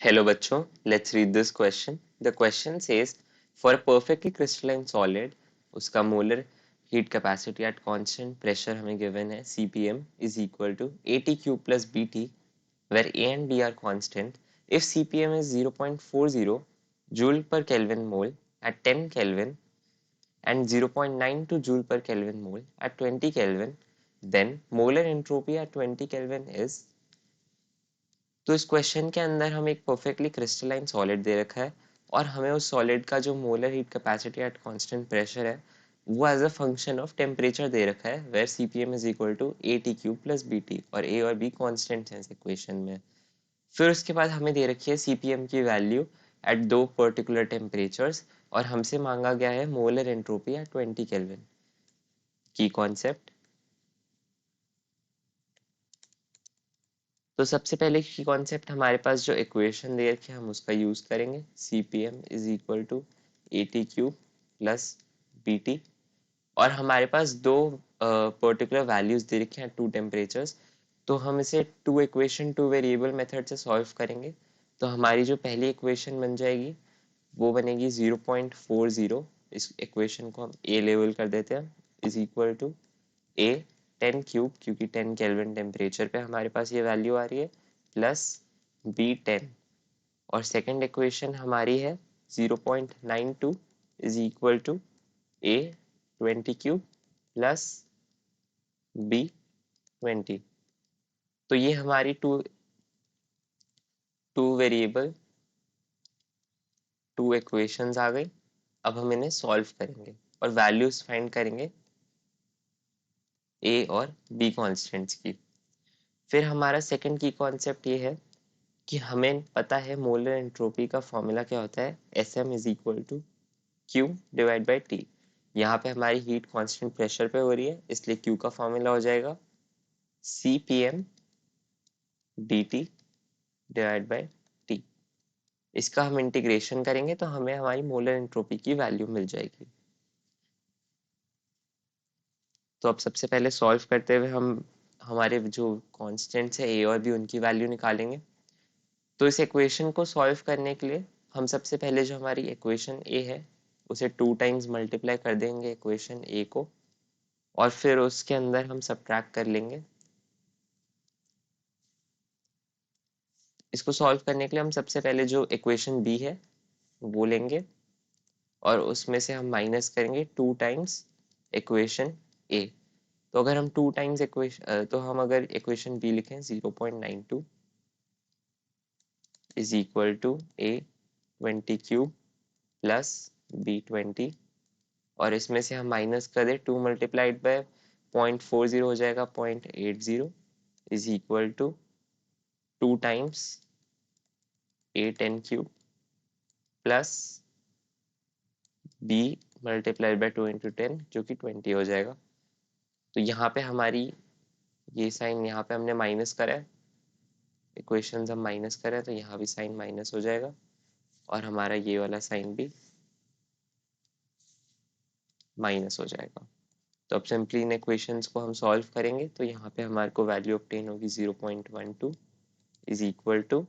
Hello बच्चों, let's read this question. The question says, for a perfectly crystalline solid, उसका molar heat capacity at constant pressure हमें given है CPm is equal to AT cube plus BT, where A and B are constant. If CPm is 0.40 joule per Kelvin mole at 10 Kelvin and 0.92 joule per Kelvin mole at 20 Kelvin, then molar entropy at 20 Kelvin is। तो इस question के अंदर हमें एक perfectly crystalline solid दे रखा है और हमें उस सॉलिड का जो molar heat capacity at constant pressure है वो as a function of temperature दे रखा है where CPM is equal to A T cube plus B T और ए और बी कॉन्स्टेंट है इस इक्वेशन में। फिर उसके बाद हमें दे रखी है सीपीएम की वैल्यू एट दो पर्टिकुलर टेम्परेचर्स और हमसे मांगा गया है मोलर एंट्रोपी एट 20 केल्विन। की कॉन्सेप्ट, तो सबसे पहले की कॉन्सेप्ट हमारे पास जो इक्वेशन दे रखी है हम उसका यूज करेंगे। C P M is equal to A T cube plus B T और हमारे पास दो पर्टिकुलर वैल्यूज दे रखे हैं टू टेम्परेचर्स। तो हम इसे two equation two variable method से सॉल्व करेंगे। तो हमारी जो पहली इक्वेशन बन जाएगी वो बनेगी 0.40। इस इक्वेशन को हम ए लेवल कर देते हैं is equal to A 10 cube क्योंकि 10 केल्विन टेम्परेचर पे हमारे पास ये वैल्यू आ रही है प्लस बी 10 और सेकंड इक्वेशन हमारी है 0.92 is equal to A 20 cube plus B 20। तो ये हमारी two two variable two equations आ गई। अब हम इन्हें सॉल्व करेंगे और वैल्यूज फाइंड करेंगे ए और बी कॉन्स्टेंट्स की। फिर हमारा सेकंड की कॉन्सेप्ट ये है कि हमें पता है मोलर एंट्रोपी का फॉर्मूला क्या होता है, S M is equal to Q divide by T. यहाँ पे हमारी हीट कांस्टेंट प्रेशर पे हो रही है इसलिए क्यू का फॉर्मूला हो जाएगा C P M D T divide by T. इसका हम इंटीग्रेशन करेंगे तो हमें हमारी मोलर एंट्रोपी की वैल्यू मिल जाएगी। तो अब सबसे पहले सॉल्व करते हुए हम हमारे जो कॉन्स्टेंट्स है ए और बी उनकी वैल्यू निकालेंगे। तो इस इक्वेशन को सॉल्व करने के लिए हम सबसे पहले जो हमारी इक्वेशन ए है उसे टू टाइम्स मल्टीप्लाई कर देंगे इक्वेशन ए को और फिर उसके अंदर हम सब्ट्रैक्ट कर लेंगे। इसको सॉल्व करने के लिए हम सबसे पहले जो इक्वेशन बी है वो लेंगे और उसमें से हम माइनस करेंगे टू टाइम्स इक्वेशन ए। तो अगर हम टू टाइम्स इक्वेशन तो हम अगर इक्वेशन बी लिखें 0.92 is equal to A 20 cube plus B 20 और इसमें से हम माइनस कर दे 2 मल्टीप्लाइड बाय 0.40 हो जाएगा 0.80 is equal to two times a 10 cube plus b multiplied by 2 into 10 जो कि 20 हो जाएगा। तो यहाँ पे हमारी ये साइन यहाँ पे हमने माइनस करा है, इक्वेशंस हम माइनस करें तो यहाँ भी साइन माइनस हो जाएगा और हमारा ये वाला साइन भी माइनस हो जाएगा। तो अब सिंपली इन इक्वेशंस को हम सॉल्व करेंगे तो यहाँ पे हमारे को वैल्यू ऑब्टेन होगी 0.12 इज इक्वल टू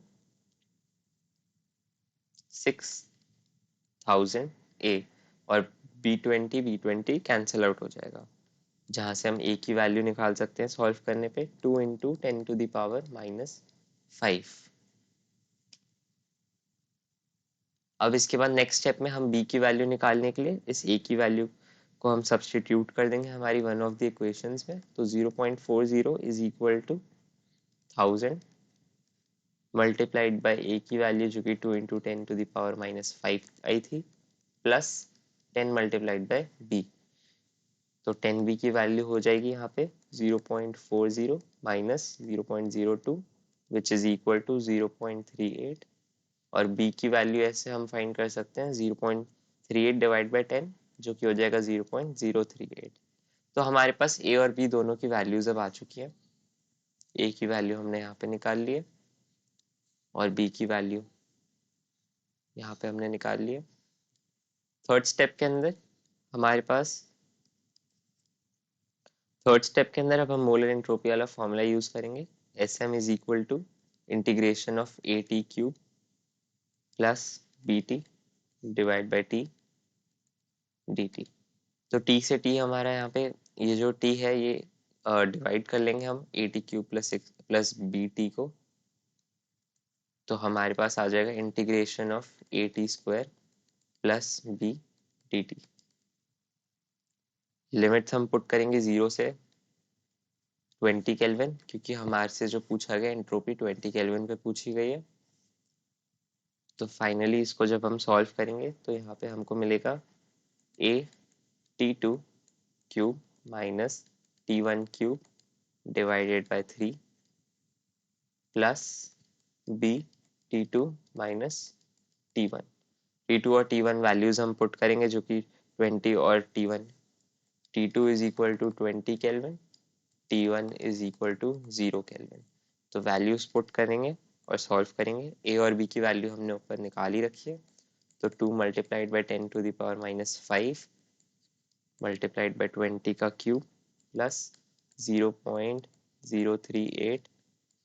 6000 ए और बी 20 कैंसिल आउट हो जाएगा जहाँ से हम ए की वैल्यू निकाल सकते हैं सॉल्व करने पे 2 इंटू 10⁻⁻5। अब इसके बाद नेक्स्ट स्टेप में हम बी की वैल्यू निकालने के लिए इस ए की वैल्यू को हम सब्सटीट्यूट कर देंगे हमारी वन ऑफ द इक्वेशंस में। तो 0.40 is equal to 1000 multiplied by A की वैल्यू जो कि 2 इंटू 10⁻⁻5 आई थी प्लस 10 मल्टीप्लाइड बाय बी। तो 10b की वैल्यू हो जाएगी यहाँ पे 0.40 minus 0.02 which is equal to 0.38 और b की वैल्यू ऐसे हम फाइंड कर सकते हैं 0.38 डिवाइड बाई 10 जो कि हो जाएगा 0.038। तो हमारे पास a और b दोनों की वैल्यूज अब आ चुकी है। a की वैल्यू हमने यहाँ पे निकाल ली है और b की वैल्यू यहाँ पे हमने निकाल ली है। थर्ड स्टेप के अंदर हमारे पास थर्ड स्टेप के अंदर अब हम मोलर एंट्रोपी वाला फॉर्मूला यूज करेंगे। S M is equal to integration of a T cube plus BT divide by T DT। तो T से T हमारा यहाँ पे ये जो T है ये डिवाइड कर लेंगे हम AT³ प्लस BT को, तो हमारे पास आ जाएगा integration of AT² plus BDT। Limits हम पुट करेंगे 0 से 20 केल्विन, क्योंकि हमारे से जो पूछा गया एंट्रोपी 20 केल्विन पे पूछी गई है। तो फाइनली इसको जब हम सॉल्व करेंगे तो यहाँ पे हमको मिलेगा AT2 cube minus T1 cube divided by 3 plus BT2 minus T1। T2 और T1 वैल्यूज हम पुट करेंगे जो कि 20 और T1। T2 is equal to 20 kelvin, T1 is equal to 0 kelvin. तो वैल्यूज पुट करेंगे और सॉल्व करेंगे। A और B की वैल्यू हमने ऊपर निकाल ही रखी है, तो 2 multiplied by 10 to the power minus 5 multiplied by 20 का cube plus 0.038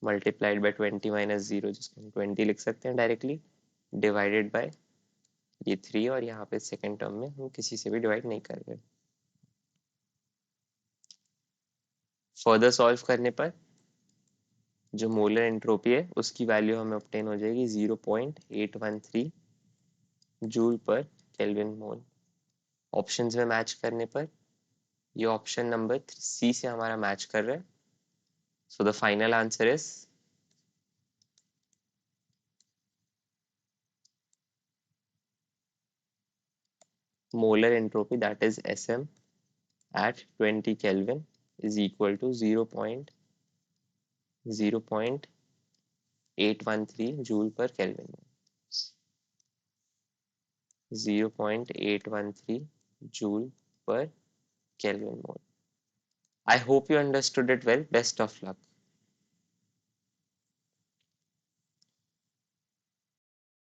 multiplied by 20 minus 0, जिसको हम 20 लिख सकते हैं डायरेक्टली, डिवाइडेड बाय ये 3, और यहाँ पे सेकेंड टर्म में हम किसी से भी डिवाइड नहीं कर रहे। फर्दर सॉल्व करने पर जो मोलर एंट्रोपी है उसकी वैल्यू हमें ऑब्टेन हो जाएगी 0.813 जूल पर केल्विन मोल। ऑप्शंस में मैच करने पर ये ऑप्शन नंबर C से हमारा मैच कर रहा है। So the final answer is molar entropy, that is SM, at 20 Kelvin is equal to 0.813 joule per Kelvin. 0.813 joule per Kelvin mole. I hope you understood it well. Best of luck.